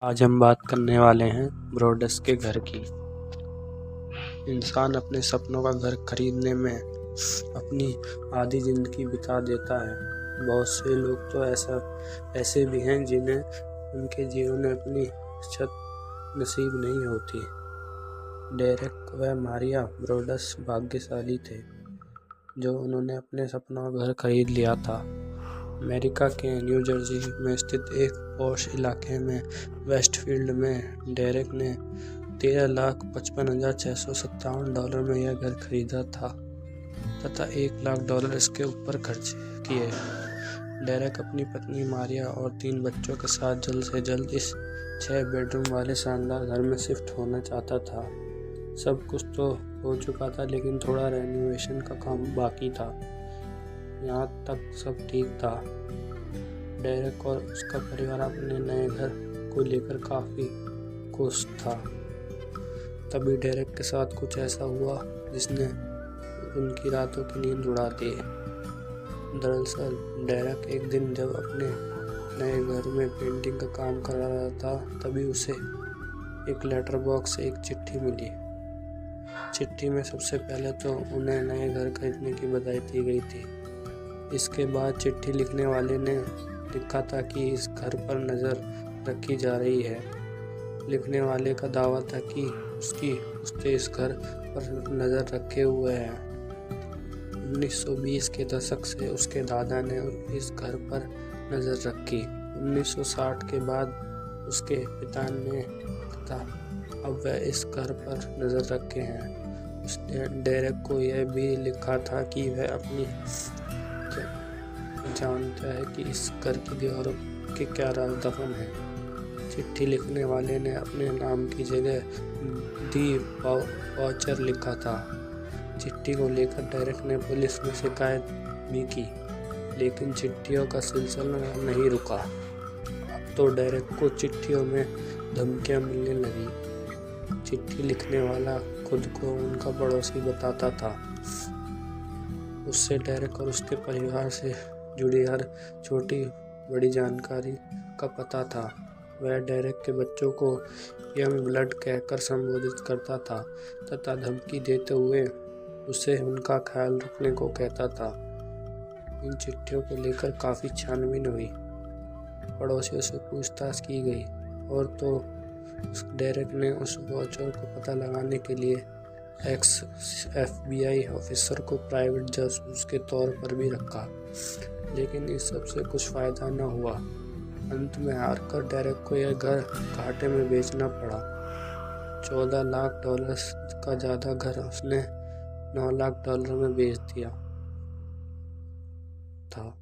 आज हम बात करने वाले हैं ब्रोडस के घर की। इंसान अपने सपनों का घर खरीदने में अपनी आधी जिंदगी बिता देता है। बहुत से लोग तो ऐसे भी हैं जिन्हें उनके जीवन में अपनी छत नसीब नहीं होती। डेरेक व मारिया ब्रोडस भाग्यशाली थे जो उन्होंने अपने सपनों का घर खरीद लिया था। अमेरिका के न्यू जर्सी में स्थित एक पॉश इलाके में वेस्टफील्ड में डेरेक ने $13,55,657 में यह घर खरीदा था तथा $1,00,000 इसके ऊपर खर्च किए। डेरेक अपनी पत्नी मारिया और 3 बच्चों के साथ जल्द से जल्द इस 6 बेडरूम वाले शानदार घर में शिफ्ट होना चाहता था। सब कुछ तो हो चुका था लेकिन थोड़ा रेनोवेशन का काम बाकी था। यहाँ तक सब ठीक था। डेरेक और उसका परिवार अपने नए घर को लेकर काफ़ी खुश था। तभी डेरेक के साथ कुछ ऐसा हुआ जिसने उनकी रातों की नींद उड़ा दी। दरअसल डेरेक एक दिन जब अपने नए घर में पेंटिंग का काम कर रहा था तभी उसे एक लेटर बॉक्स से एक चिट्ठी मिली। चिट्ठी में सबसे पहले तो उन्हें नए घर खरीदने की बधाई दी गई थी। इसके बाद चिट्ठी लिखने वाले ने लिखा था कि इस घर पर नज़र रखी जा रही है। लिखने वाले का दावा था कि उसने इस घर पर नज़र रखे हुए है। 1920 के दशक से उसके दादा ने इस घर पर नज़र रखी। 1960 के बाद उसके पिता ने तथा अब वह इस घर पर नज़र रखे हैं। उसने डेरेक को यह भी लिखा था कि वह अपनी जानता है कि इस घर की दीवारों के क्या राज दफन है। चिट्ठी लिखने वाले ने अपने नाम की जगह दी वाउचर लिखा था। चिट्ठी को लेकर डेरेक ने पुलिस में शिकायत भी की लेकिन चिट्ठियों का सिलसिला नहीं रुका। अब तो डेरेक को चिट्ठियों में धमकियां मिलने लगी। चिट्ठी लिखने वाला खुद को उनका पड़ोसी बताता था। उससे डेरेक और उसके परिवार से जुड़ी हर छोटी बड़ी जानकारी का पता था। वह डेरेक के बच्चों को यंग ब्लड कहकर संबोधित करता था तथा धमकी देते हुए उसे उनका ख्याल रखने को कहता था। इन चिट्ठियों को लेकर काफ़ी छानबीन हुई। पड़ोसियों से पूछताछ की गई और तो डेरेक ने उस वाउचर को पता लगाने के लिए एक्स FBI ऑफिसर को प्राइवेट जासूस के तौर पर भी रखा लेकिन इस सब से कुछ फ़ायदा न हुआ। अंत में हारकर डेरेक को यह घर घाटे में बेचना पड़ा। $14,00,000 का ज़्यादा घर उसने $9,00,000 में बेच दिया था।